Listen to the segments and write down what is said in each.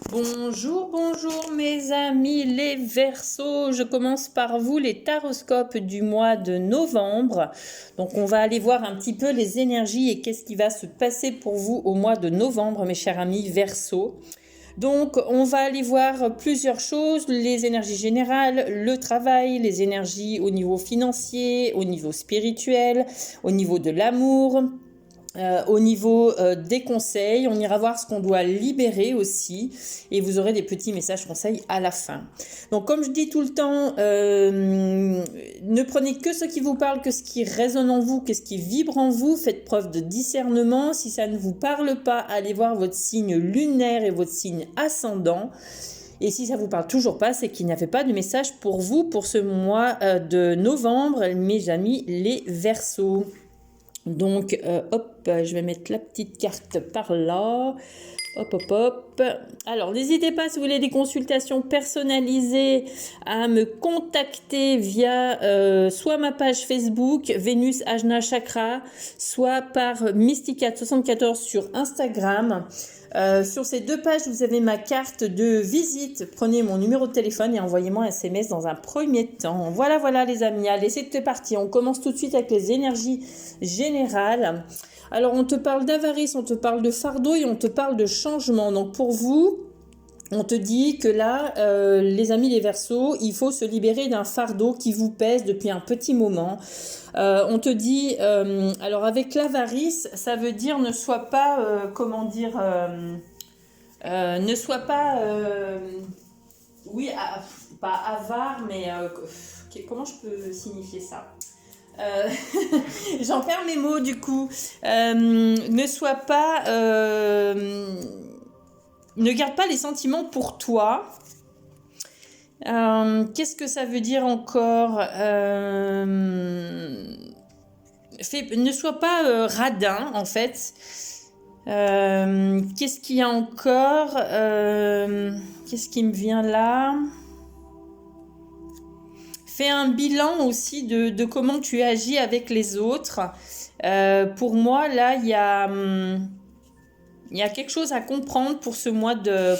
Bonjour, bonjour mes amis les Verseaux. Je commence par vous les taroscopes du mois de novembre. Donc on va aller voir un petit peu les énergies et qu'est-ce qui va se passer pour vous au mois de novembre, mes chers amis Verseaux. Donc on va aller voir plusieurs choses, les énergies générales, le travail, les énergies au niveau financier, au niveau spirituel, au niveau de l'amour. Au niveau des conseils, on ira voir ce qu'on doit libérer aussi et vous aurez des petits messages conseils à la fin. Donc comme je dis tout le temps, ne prenez que ce qui vous parle, que ce qui résonne en vous, que ce qui vibre en vous, faites preuve de discernement. Si ça ne vous parle pas, allez voir votre signe lunaire et votre signe ascendant. Et si ça vous parle toujours pas, c'est qu'il n'y avait pas de message pour vous pour ce mois de novembre, mes amis les Verseaux. Donc, hop, je vais mettre la petite carte par là. Hop, hop, hop. Alors, n'hésitez pas, si vous voulez des consultations personnalisées, à me contacter via soit ma page Facebook, Vénus Ajna Chakra, soit par Mysticat74 sur Instagram. Sur ces deux pages, vous avez ma carte de visite. Prenez mon numéro de téléphone et envoyez-moi un SMS dans un premier temps. Voilà les amis. Allez, c'est parti. On commence tout de suite avec les énergies générales. Alors, on te parle d'avarice, on te parle de fardeau et on te parle de changement. Donc, pour vous, on te dit que là, les amis les Verseaux, il faut se libérer d'un fardeau qui vous pèse depuis un petit moment. On te dit, alors avec l'avarice, ça veut dire ne sois pas, ne sois pas, oui, pas avare, mais comment je peux signifier ça? J'en perds mes mots du coup. Ne sois pas... ne garde pas les sentiments pour toi. Qu'est-ce que ça veut dire encore? Ne sois pas radin en fait. Qu'est-ce qu'il y a encore? Qu'est-ce qui me vient là? Fais un bilan aussi de comment tu agis avec les autres. Pour moi, là, il y a quelque chose à comprendre pour ce mois de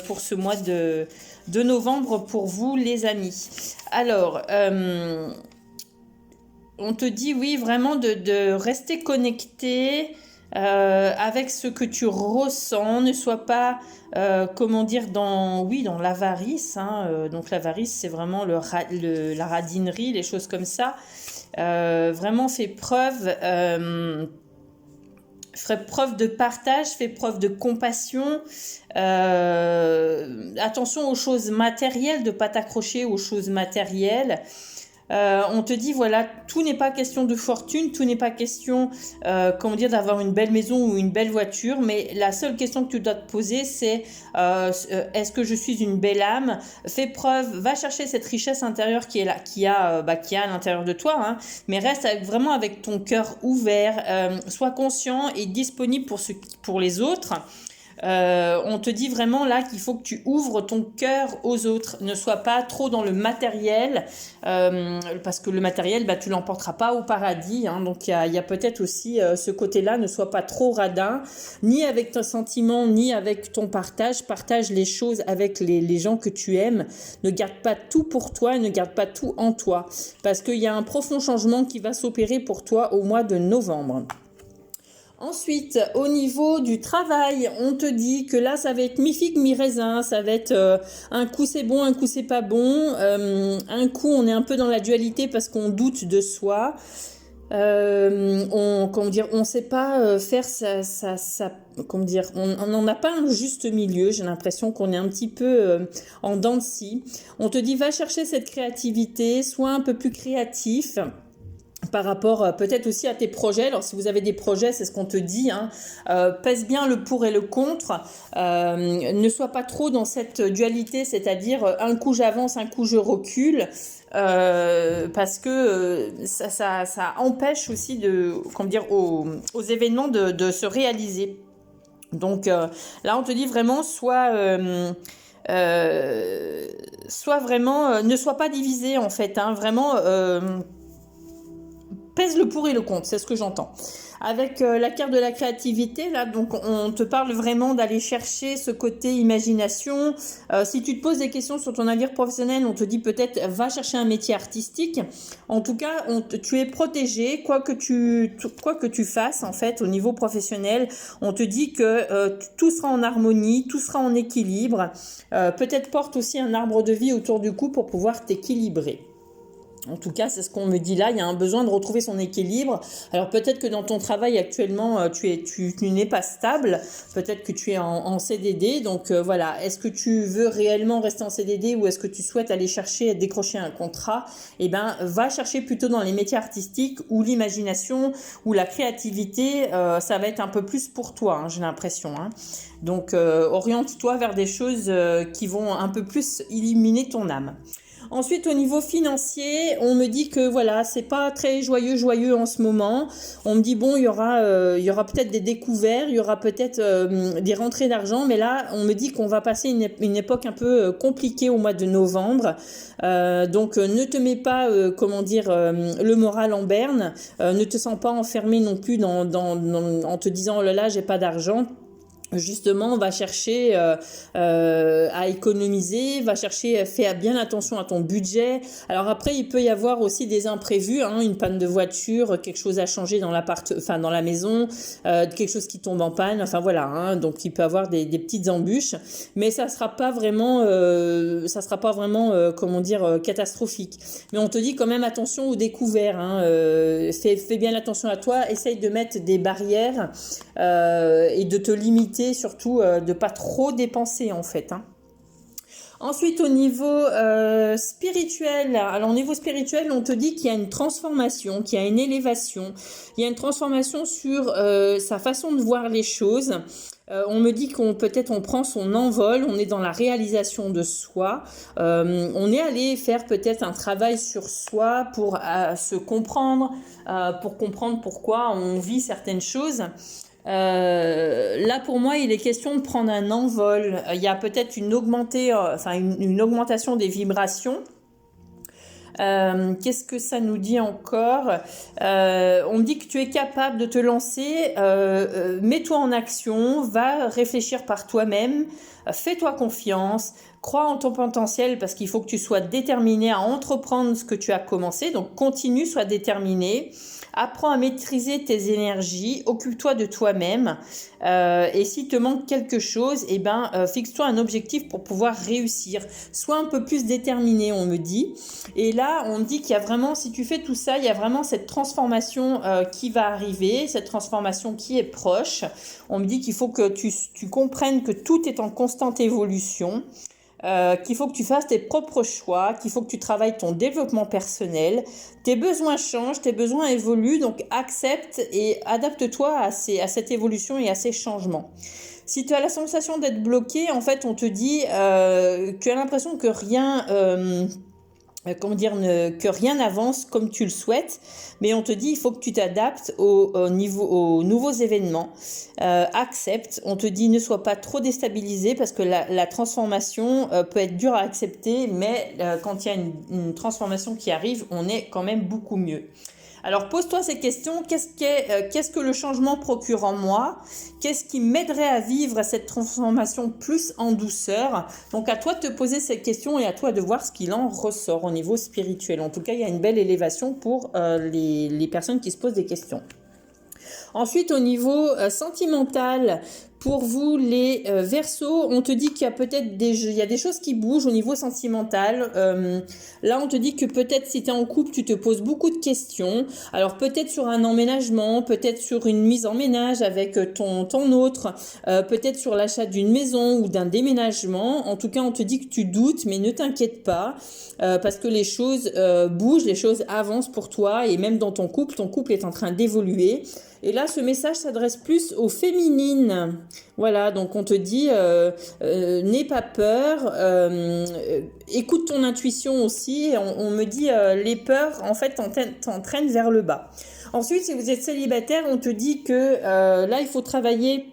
novembre pour vous, les amis. Alors, on te dit, oui, vraiment de rester connecté avec ce que tu ressens. Ne sois pas, dans l'avarice. Donc l'avarice, c'est vraiment la radinerie, les choses comme ça. Vraiment, fais preuve de partage, fais preuve de compassion. Attention aux choses matérielles, de ne pas t'accrocher aux choses matérielles. On te dit, voilà, tout n'est pas question de fortune, tout n'est pas question, d'avoir une belle maison ou une belle voiture, mais la seule question que tu dois te poser, c'est est-ce que je suis une belle âme? Fais preuve, va chercher cette richesse intérieure qui est là, qui a à l'intérieur de toi, mais reste vraiment avec ton cœur ouvert, sois conscient et disponible pour les autres. On te dit vraiment là qu'il faut que tu ouvres ton cœur aux autres. Ne sois pas trop dans le matériel, parce que le matériel, tu l'emporteras pas au paradis. Donc il y a peut-être aussi ce côté-là. Ne sois pas trop radin, ni avec ton sentiment, ni avec ton partage. Partage les choses avec les gens que tu aimes. Ne garde pas tout pour toi et ne garde pas tout en toi, parce qu'il y a un profond changement qui va s'opérer pour toi au mois de novembre. Ensuite, au niveau du travail, on te dit que là, ça va être mi-figue, mi-raisin. Ça va être un coup c'est bon, un coup c'est pas bon. Un coup, on est un peu dans la dualité parce qu'on doute de soi. On sait pas faire on n'en a pas un juste milieu. J'ai l'impression qu'on est un petit peu en dents de scie. On te dit, va chercher cette créativité, sois un peu plus créatif par rapport peut-être aussi à tes projets. Alors si vous avez des projets, c'est ce qu'on te dit, pèse bien le pour et le contre, ne sois pas trop dans cette dualité, c'est-à-dire un coup j'avance, un coup je recule, parce que ça empêche aussi aux événements de se réaliser. Donc là on te dit vraiment ne sois pas divisé en fait, vraiment pèse le pour et le contre, c'est ce que j'entends. Avec la carte de la créativité, là, donc on te parle vraiment d'aller chercher ce côté imagination. Si tu te poses des questions sur ton avenir professionnel, on te dit peut-être va chercher un métier artistique. En tout cas, tu es protégé, quoi que tu fasses en fait au niveau professionnel. On te dit que tout sera en harmonie, tout sera en équilibre. Peut-être porte aussi un arbre de vie autour du cou pour pouvoir t'équilibrer. En tout cas, c'est ce qu'on me dit là, il y a un besoin de retrouver son équilibre. Alors peut-être que dans ton travail actuellement, tu n'es pas stable, peut-être que tu es en CDD, donc voilà. Est-ce que tu veux réellement rester en CDD ou est-ce que tu souhaites aller chercher, décrocher un contrat? Eh ben, va chercher plutôt dans les métiers artistiques où l'imagination, ou la créativité, ça va être un peu plus pour toi, hein, j'ai l'impression. Hein. Donc oriente-toi vers des choses qui vont un peu plus illuminer ton âme. Ensuite, au niveau financier, on me dit que voilà, c'est pas très joyeux en ce moment. On me dit bon, il y aura peut-être des découvertes, il y aura peut-être des rentrées d'argent, mais là, on me dit qu'on va passer une époque un peu compliquée au mois de novembre. Donc, ne te mets pas, le moral en berne. Ne te sens pas enfermé non plus en te disant oh là là, j'ai pas d'argent. Justement, va chercher à économiser, va chercher, fais bien attention à ton budget. Alors après, il peut y avoir aussi des imprévus, hein, une panne de voiture, quelque chose à changer dans dans la maison, quelque chose qui tombe en panne. Enfin voilà, hein, donc il peut y avoir des petites embûches, mais ça sera pas vraiment, catastrophique. Mais on te dit quand même attention aux découvertes. Hein, fais bien attention à toi. Essaye de mettre des barrières et de te limiter. Surtout de pas trop dépenser en fait. Hein. Ensuite, au niveau spirituel, alors au niveau spirituel, on te dit qu'il y a une transformation, qu'il y a une élévation, il y a une transformation sur sa façon de voir les choses. On me dit qu'on prend son envol, on est dans la réalisation de soi, on est allé faire peut-être un travail sur soi pour se comprendre, pour comprendre pourquoi on vit certaines choses. Là pour moi il est question de prendre un envol. Il y a peut-être une augmentation des vibrations. Qu'est-ce que ça nous dit encore? On me dit que tu es capable de te lancer, mets-toi en action, va réfléchir par toi-même, fais-toi confiance, crois en ton potentiel parce qu'il faut que tu sois déterminé à entreprendre ce que tu as commencé, donc continue, sois déterminé. Apprends à maîtriser tes énergies, occupe-toi de toi-même et s'il te manque quelque chose, fixe-toi un objectif pour pouvoir réussir. Sois un peu plus déterminé, on me dit. Et là, on me dit qu'il y a vraiment, si tu fais tout ça, il y a vraiment cette transformation qui va arriver, cette transformation qui est proche. On me dit qu'il faut que tu comprennes que tout est en constante évolution. Qu'il faut que tu fasses tes propres choix, qu'il faut que tu travailles ton développement personnel. Tes besoins changent, tes besoins évoluent, donc accepte et adapte-toi à cette évolution et à ces changements. Si tu as la sensation d'être bloqué, en fait, on te dit que tu as l'impression que rien... que rien n'avance comme tu le souhaites, mais on te dit il faut que tu t'adaptes aux nouveaux événements, accepte, on te dit ne sois pas trop déstabilisé parce que la transformation peut être dure à accepter, mais quand il y a une transformation qui arrive, on est quand même beaucoup mieux. Alors pose-toi ces questions, qu'est-ce que le changement procure en moi? Qu'est-ce qui m'aiderait à vivre cette transformation plus en douceur? Donc à toi de te poser ces questions et à toi de voir ce qu'il en ressort au niveau spirituel. En tout cas, il y a une belle élévation pour les personnes qui se posent des questions. Ensuite, au niveau sentimental, pour vous les Verseaux, on te dit qu'il y a peut-être il y a des choses qui bougent au niveau sentimental. Là, on te dit que peut-être si tu es en couple, tu te poses beaucoup de questions. Alors peut-être sur un emménagement, peut-être sur une mise en ménage avec ton autre, peut-être sur l'achat d'une maison ou d'un déménagement. En tout cas, on te dit que tu doutes, mais ne t'inquiète pas parce que les choses bougent, les choses avancent pour toi et même dans ton couple est en train d'évoluer. Et là, ce message s'adresse plus aux féminines. Voilà, donc on te dit, n'aie pas peur, écoute ton intuition aussi. On me dit, les peurs, en fait, t'entraînent vers le bas. Ensuite, si vous êtes célibataire, on te dit que là, il faut travailler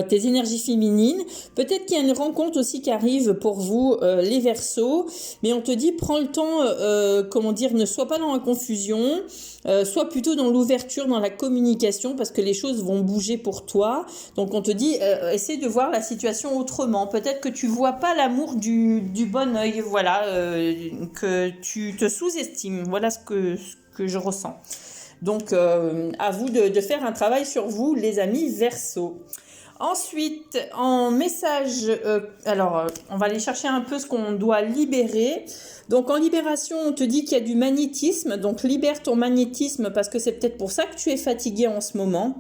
tes énergies féminines. Peut-être qu'il y a une rencontre aussi qui arrive pour vous, les Verseaux, mais on te dit prends le temps, comment dire, ne sois pas dans la confusion, sois plutôt dans l'ouverture, dans la communication, parce que les choses vont bouger pour toi. Donc on te dit essaie de voir la situation autrement. Peut-être que tu vois pas l'amour du bon œil, voilà, que tu te sous-estimes. Voilà ce que je ressens. Donc à vous de faire un travail sur vous, les amis Verseaux. Ensuite, en message, on va aller chercher un peu ce qu'on doit libérer. Donc en libération, on te dit qu'il y a du magnétisme, donc libère ton magnétisme parce que c'est peut-être pour ça que tu es fatigué en ce moment.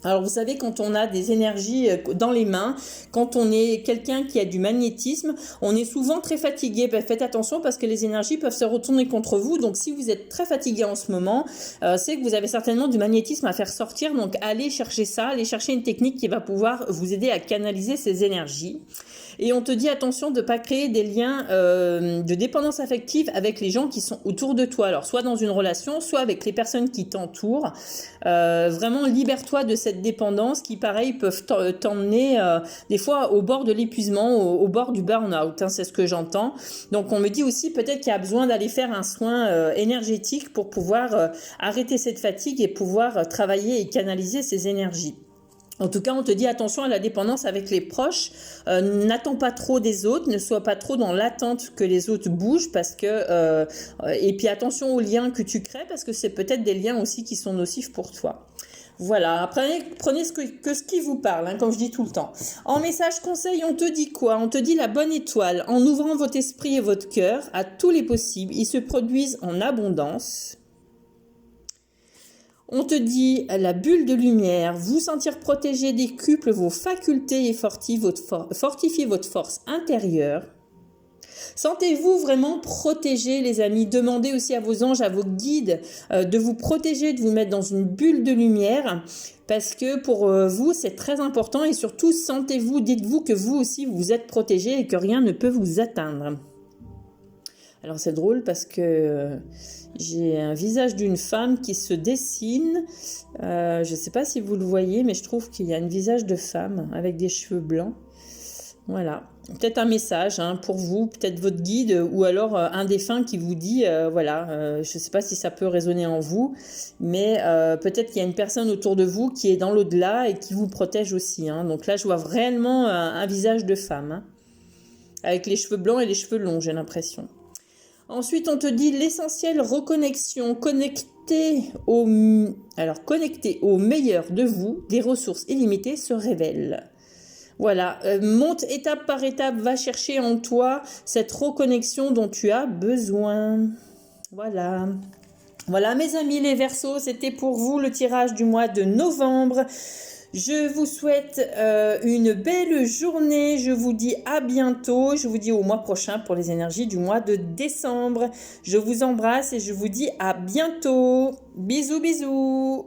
Alors vous savez, quand on a des énergies dans les mains, quand on est quelqu'un qui a du magnétisme, on est souvent très fatigué. Ben, faites attention parce que les énergies peuvent se retourner contre vous. Donc si vous êtes très fatigué en ce moment, c'est que vous avez certainement du magnétisme à faire sortir. Donc allez chercher ça, allez chercher une technique qui va pouvoir vous aider à canaliser ces énergies. Et on te dit attention de ne pas créer des liens de dépendance affective avec les gens qui sont autour de toi. Alors soit dans une relation, soit avec les personnes qui t'entourent. Vraiment libère-toi de cette dépendance qui pareil peuvent t'emmener des fois au bord de l'épuisement, au bord du burn-out, hein, c'est ce que j'entends. Donc on me dit aussi peut-être qu'il y a besoin d'aller faire un soin énergétique pour pouvoir arrêter cette fatigue et pouvoir travailler et canaliser ces énergies. En tout cas, on te dit attention à la dépendance avec les proches. N'attends pas trop des autres, ne sois pas trop dans l'attente que les autres bougent parce que et puis attention aux liens que tu crées parce que c'est peut-être des liens aussi qui sont nocifs pour toi. Voilà, prenez ce qui vous parle, hein, comme je dis tout le temps. En message conseil, on te dit quoi? On te dit la bonne étoile. En ouvrant votre esprit et votre cœur à tous les possibles, ils se produisent en abondance. On te dit la bulle de lumière, vous sentir protégé décuple vos facultés et fortifie votre force intérieure. Sentez-vous vraiment protégé, les amis. Demandez aussi à vos anges, à vos guides de vous protéger, de vous mettre dans une bulle de lumière parce que pour vous, c'est très important et surtout, sentez-vous, dites-vous que vous aussi, vous êtes protégé et que rien ne peut vous atteindre. Alors c'est drôle parce que j'ai un visage d'une femme qui se dessine. Je ne sais pas si vous le voyez, mais je trouve qu'il y a un visage de femme avec des cheveux blancs. Voilà, peut-être un message hein, pour vous, peut-être votre guide ou alors un défunt qui vous dit, je ne sais pas si ça peut résonner en vous, mais peut-être qu'il y a une personne autour de vous qui est dans l'au-delà et qui vous protège aussi. Hein. Donc là, je vois réellement un visage de femme, hein, avec les cheveux blancs et les cheveux longs, j'ai l'impression. Ensuite, on te dit l'essentiel reconnexion, connecté au meilleur de vous, des ressources illimitées se révèlent. Voilà, monte étape par étape, va chercher en toi cette reconnexion dont tu as besoin. Voilà. Voilà mes amis les Verseaux, c'était pour vous le tirage du mois de novembre. Je vous souhaite une belle journée, je vous dis à bientôt, je vous dis au mois prochain pour les énergies du mois de décembre. Je vous embrasse et je vous dis à bientôt. Bisous bisous.